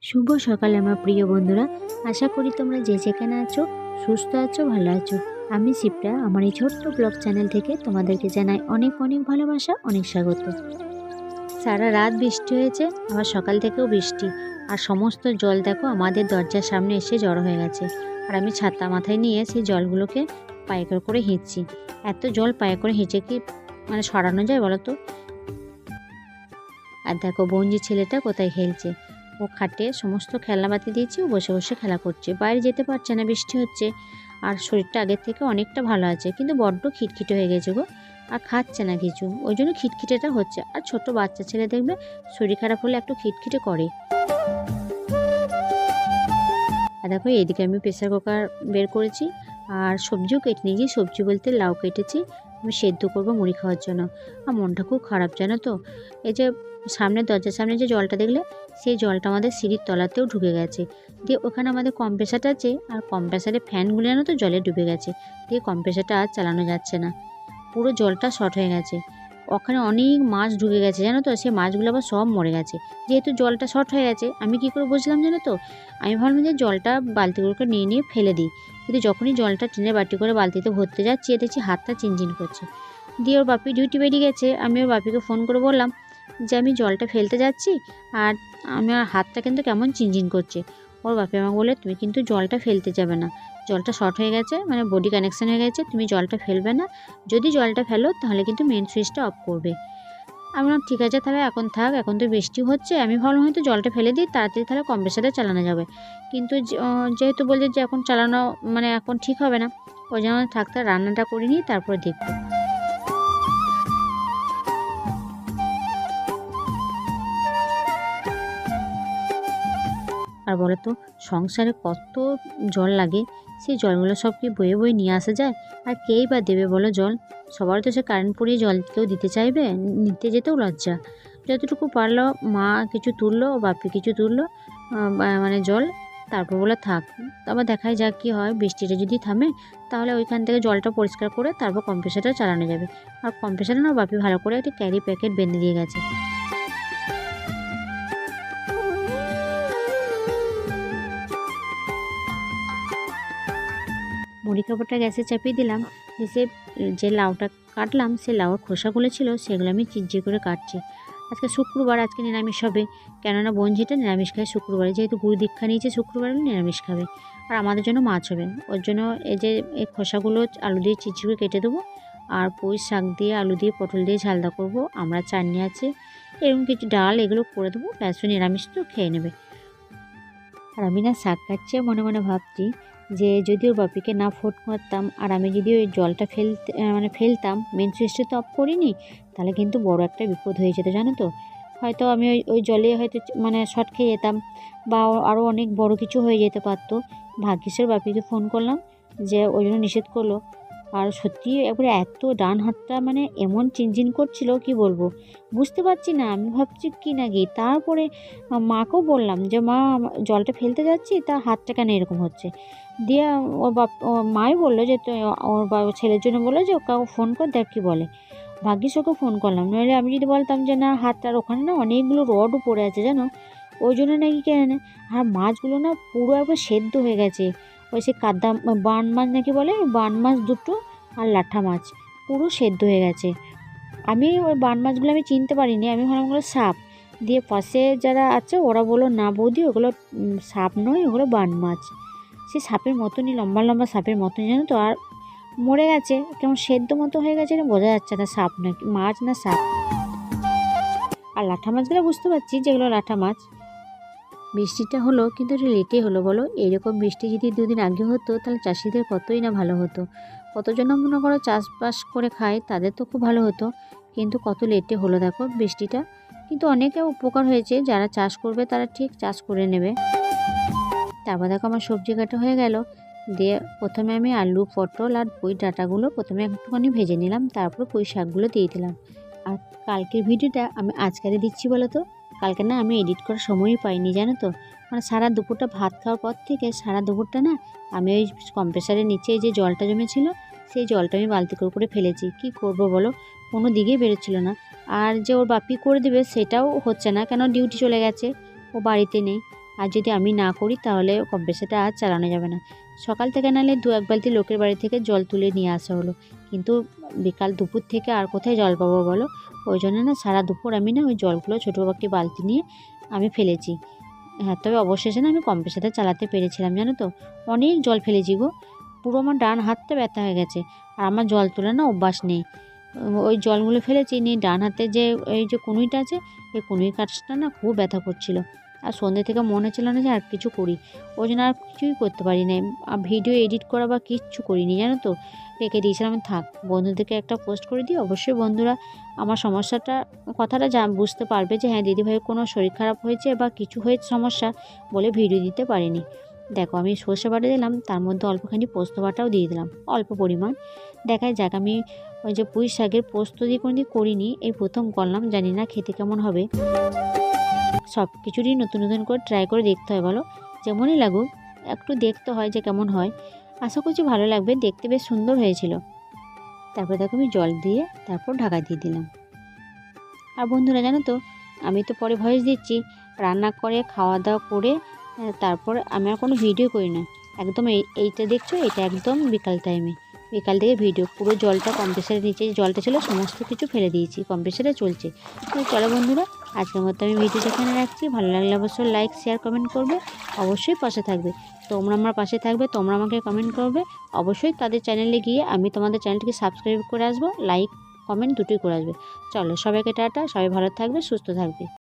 শুভ সকাল আমার প্রিয় বন্ধুরা। আশা করি তোমরা যে যেখানে আছো সুস্থ আছো, ভালো আছো। আমি শিপ্রা, আমার এই ছোট্ট ব্লগ চ্যানেল থেকে তোমাদেরকে জানাই অনেক অনেক ভালোবাসা, অনেক স্বাগত। সারা রাত বৃষ্টি হয়েছে, আবার সকাল থেকেও বৃষ্টি, আর সমস্ত জল দেখো আমাদের দরজার সামনে এসে জড়ো হয়ে গেছে। আর আমি ছাতা মাথায় নিয়ে সেই জলগুলোকে পায়ে করে হেঁচছি। এত জল পায়ে করে হেঁচে কি সরানো যায় বলো তো? আর দেখো বঞ্জি ছেলেটা কোথায় খেলছে। ও খাটে সমস্ত খেলনাপাতি দিয়েছি, ও বসে বসে খেলা করছে, বাইরে যেতে পারছে না, বৃষ্টি হচ্ছে। আর শরীরটা আগের থেকে অনেকটা ভালো আছে, কিন্তু বড্ড খিটখিটে হয়ে গেছে গো। আর খাচ্ছে না কিছু, ওই জন্য খিটখিটেটা হচ্ছে। আর ছোট বাচ্চা ছেলে দেখবে শরীর খারাপ হলে একটু খিটখিটে করে। আর দেখো এইদিকে আমি প্রেসার কুকার বের করেছি, আর সবজিও কেটে নিয়েছি। সবজি বলতে লাউ কেটেছি, আমি সেদ্ধ করবো মুড়ি খাওয়ার জন্য। আর মনটা খুব খারাপ জানো তো। এই যে সামনে দরজার সামনে যে জলটা দেখলে, সেই জলটা আমাদের সিঁড়ির তলাতেও ঢুকে গেছে। দিয়ে ওখানে আমাদের কম্প্রেসারটা আছে, আর কম্প্রেসারে ফ্যানগুলো যেন তো জলে ডুবে গেছে। দিয়ে কম্প্রেসারটা আর চালানো যাচ্ছে না, পুরো জলটা শর্ট হয়ে গেছে। ওখানে অনেক মাছ ঢুকে গেছে জানো তো, সেই মাছগুলো আবার সব মরে গেছে। যেহেতু জলটা শর্ট হয়ে গেছে, আমি কি করে বুঝলাম জানো তো, আমি ভাবলাম যে জলটা বালতিগুলোকে নিয়ে নিয়ে ফেলে দিই। কিন্তু যখনই জলটা টিনের বাটি করে বালতিতে ভরতে যাচ্ছি, দেখছি হাতটা চিনচিন করছে। দিয়ে ওর বাপি ডিউটি বেরিয়ে গেছে, আমি ওর বাপিকে ফোন করে বললাম যে আমি জলটা ফেলতে যাচ্ছি, আর আমার হাতটা কিন্তু কেমন চিনচিন করছে। ওর বাপি আমাকে বলে, তুমি কিন্তু জলটা ফেলতে যাবে না, জলটা শর্ট হয়ে গেছে, বডি কানেকশান হয়ে গেছে, তুমি জলটা ফেলবে না। যদি জলটা ফেলো তাহলে কিন্তু মেন সুইচটা অফ করবে। আমি বললাম ঠিক আছে, তাহলে এখন থাক, এখন তো বৃষ্টি হচ্ছে। আমি ভাবলাম হয়তো জলটা ফেলে দিই, তাড়াতাড়ি তাহলে কম্প্রেসারে চালানো যাবে। কিন্তু যেহেতু বলছে যে এখন চালানো এখন ঠিক হবে না, ওই জন্য থাকতে রান্নাটা করে নিই, তারপরে দেখবো। আর বলো তো, সংসারে কত জল লাগে, সেই জলগুলো সব কি বয়ে বয়ে নিয়ে আসা যায়? আর কেই বা দেবে বলো জল? সবার তো সে কারেন্ট পুড়িয়ে জল কেউ দিতে চাইবে, নিতে যেতেও লজ্জা। যতটুকু পারলো মা কিছু তুললো, বাপি কিছু তুললো জল, তারপর বলে থাক, আবার দেখাই যাক কী হয়। বৃষ্টিটা যদি থামে তাহলে ওইখান থেকে জলটা পরিষ্কার করে তারপর কম্প্রেসারটা চালানো যাবে। আর কম্প্রেসারে না বাপি ভালো করে একটা ক্যারি প্যাকেট বেঁধে দিয়ে গেছে। মুড়ি কাপড়টা গ্যাসে চাপিয়ে দিলাম, এসে যে লাউটা কাটলাম, সে লাউর খোসাগুলো ছিল সেগুলো আমি চিরচির করে কাটছি। আজকে শুক্রবার, আজকে নিরামিষ হবে, কেননা বঞ্জিটা নিরামিষ খায় শুক্রবারে, যেহেতু গুরু দীক্ষা নিয়েছে শুক্রবারে নিরামিষ খাবে। আর আমাদের জন্য মাছ হবে, ওর জন্য এই যে এই খোসাগুলো আলু দিয়ে চিরচির করে কেটে দেবো। আর পুঁই শাক দিয়ে, আলু দিয়ে, পটল দিয়ে ঝালদা করবো, আমরা চাটনি আছে, এরকম কিছু ডাল এগুলো করে দেবো, ব্যাস নিরামিষ তো খেয়ে নেবে। আর আমি না শাক কাটছে মনে মনে ভাবছি যে যদি ওর বাপিকে না ফোন করতাম, আর আমি যদি ওই জলটা ফেলতাম, মেন সুইচটা তো অফ করিনি, তাহলে কিন্তু বড় একটা বিপদ হয়ে যেত জানো তো। হয়তো আমি ওই জলে হয়তো শর্ট খেয়ে যেতাম, বা আরও অনেক বড় কিছু হয়ে যেতে পারতো। ভাগ্যিস ওর বাপিকে ফোন করলাম, যে ওই জন্য নিষেধ করলো। আর সত্যি একবারে এত ডান হাতটা এমন চিনচিন করছিল, কি বলবো, বুঝতে পারছি না আমি ভাবছি কি নাকি। তারপরে মাকেও বললাম যে মা, জলটা ফেলতে যাচ্ছি, তা হাতটা কেন এরকম হচ্ছে। দিয়ে ওর মাই বললো যে ওর ছেলের জন্য বললো যে ওকে ফোন কর, দেখ কী বলে। ভাগ্যিস ওকে ফোন করলাম, নইলে আমি যদি বলতাম যে না হাতটার ওখানে না অনেকগুলো রডও পড়ে আছে জানো, ওই জন্য নাকি কেন। আর মাছগুলো না পুরো একবার সেদ্ধ হয়ে গেছে। ওই সে কাদা বান মাছ নাকি বলে, বান মাছ দুটো আর লাঠা মাছ পুরো সেদ্ধ হয়ে গেছে। আমি ওই বান মাছগুলো আমি চিনতে পারিনি, আমি ভাবলাম ওগুলো সাপ। দিয়ে পাশে যারা আছে ওরা বললো না বৌদি, ওগুলো সাপ নয়, ওগুলো বান মাছ। সে সাপের মতনই, লম্বা লম্বা সাপের মতনই জানো তো। আর মরে গেছে, কেমন সেদ্ধ মতো হয়ে গেছে, বোঝা যাচ্ছে না সাপ না মাছ না সাপ। আর লাঠা মাছগুলো বুঝতে পারছি যেগুলো লাঠা মাছ। বৃষ্টিটা হলো কিন্তু একটু লেটে হলো বলো। এরকম বৃষ্টি যদি দুদিন আগে হতো তাহলে চাষিদের কতই না ভালো হতো। কতজন মনে করো চাষবাস করে খায়, তাদের তো খুব ভালো হতো। কিন্তু কত লেটে হলো দেখো বৃষ্টিটা। কিন্তু অনেকে উপকার হয়েছে, যারা চাষ করবে তারা ঠিক চাষ করে নেবে। তারপর দেখো আমার সবজি কাটা হয়ে গেল। দিয়ে প্রথমে আমি আলু, পটল আর পুঁই ডাঁটাগুলো প্রথমে একটুখানি ভেজে নিলাম, তারপর পুঁই শাকগুলো দিয়ে দিলাম। আর কালকের ভিডিওটা আমি আজকারে দিচ্ছি বলো তো, কালকে না আমি এডিট করার সময়ই পাইনি জানো তো। সারা দুপুরটা ভাত খাওয়ার পর থেকে সারা দুপুরটা না আমি ওই কম্প্রেসারের নিচে যে জলটা জমেছিল, সেই জলটা আমি বালতি করে ফেলেছি। কি করব বলো, কোনো দিকেই বেরোচ্ছিল না। আর যে ওর বাপি করে দেবে সেটাও হচ্ছে না, কেন ডিউটি চলে গেছে, ও বাড়িতে নেই। আর যদি আমি না করি তাহলে কম্প্রেসারটা আর চালানো যাবে না। সকাল থেকে নাহলে 2-1 বালতি লোকের বাড়ি থেকে জল তুলে নিয়ে আসা হলো, কিন্তু বিকাল দুপুর থেকে আর কোথায় জল পাবো বলো? ওই জন্য না সারা দুপুর আমি না ওই জলগুলো ছোটো একটি বালতি নিয়ে আমি ফেলেছি। হ্যাঁ, তবে অবশেষে না আমি কম্প্রেসারটা চালাতে পেরেছিলাম, জানো তো। অনেক জল ফেলেছি গো, পুরো আমার ডান হাতটা ব্যথা হয়ে গেছে। আর আমার জল তোলা না অভ্যাস নেই। ওই জলগুলো ফেলেছি নিয়ে ডান হাতে যে এই যে কনুইটা আছে, এই কনুই কাজটা না খুব ব্যথা করছিল। আর সন্ধ্যে থেকে মনে হচ্ছিল না যে আর কিছু করি, ওই জন্য আর কিছুই করতে পারি না। আর ভিডিও এডিট করা বা কিচ্ছু করিনি, জানো তো। রেখে দিয়েছিলাম, থাক বন্ধুদেরকে একটা পোস্ট করে দিই। অবশ্যই বন্ধুরা আমার সমস্যাটা কথাটা বুঝতে পারবে যে হ্যাঁ দিদিভাইয়ের কোনো শরীর খারাপ হয়েছে বা কিছু হয়েছে সমস্যা বলে ভিডিও দিতে পারিনি। দেখো আমি সর্ষে বাটা দিলাম, তার মধ্যে অল্পখানি পোস্ত বাটাও দিয়ে দিলাম, অল্প পরিমাণ। দেখাই যাক, আমি ওই যে পুঁই শাকের পোস্ত দিয়ে কোনোদিন করিনি, এই প্রথম করলাম, জানি না খেতে কেমন হবে। সব কিছুরই নতুন নতুন করে ট্রাই করে দেখতে হয় বলো, যেমনই লাগুক একটু দেখতে হয় যে কেমন হয়। আশা করছি ভালো লাগবে, দেখতে বেশ সুন্দর হয়েছিল। তারপর দেখো আমি জল দিয়ে তারপর ঢাকা দিয়ে দিলাম। আর বন্ধুরা জানো তো, আমি তো পরে ভয়েস দিচ্ছি, রান্না করে খাওয়া দাওয়া করে তারপর আমি আর কোনো ভিডিও করি না। একদম এইটা দেখছো, এটা একদম বিকাল টাইমে, বিকাল থেকে ভিডিও। পুরো জলটা কম্প্রেসারের নিচে যে জলটা ছিল সমস্ত কিছু ফেলে দিয়েছি, কম্প্রেসারে চলছে। তো চলো বন্ধুরা, আজকের মতো আমি ভিডিওটা এখানে রাখছি। ভালো লাগলে অবশ্যই লাইক শেয়ার কমেন্ট করবে, অবশ্যই পাশে থাকবে। তোমরা আমার পাশে থাকবে, তোমরা আমাকে কমেন্ট করবে। অবশ্যই তাদের চ্যানেলে গিয়ে আমি তোমাদের চ্যানেলটিকে সাবস্ক্রাইব করে আসবো, লাইক কমেন্ট দুটোই করে আসবে। চলো সবাইকে টাটা, সবাই ভালো থাকবে, সুস্থ থাকবে।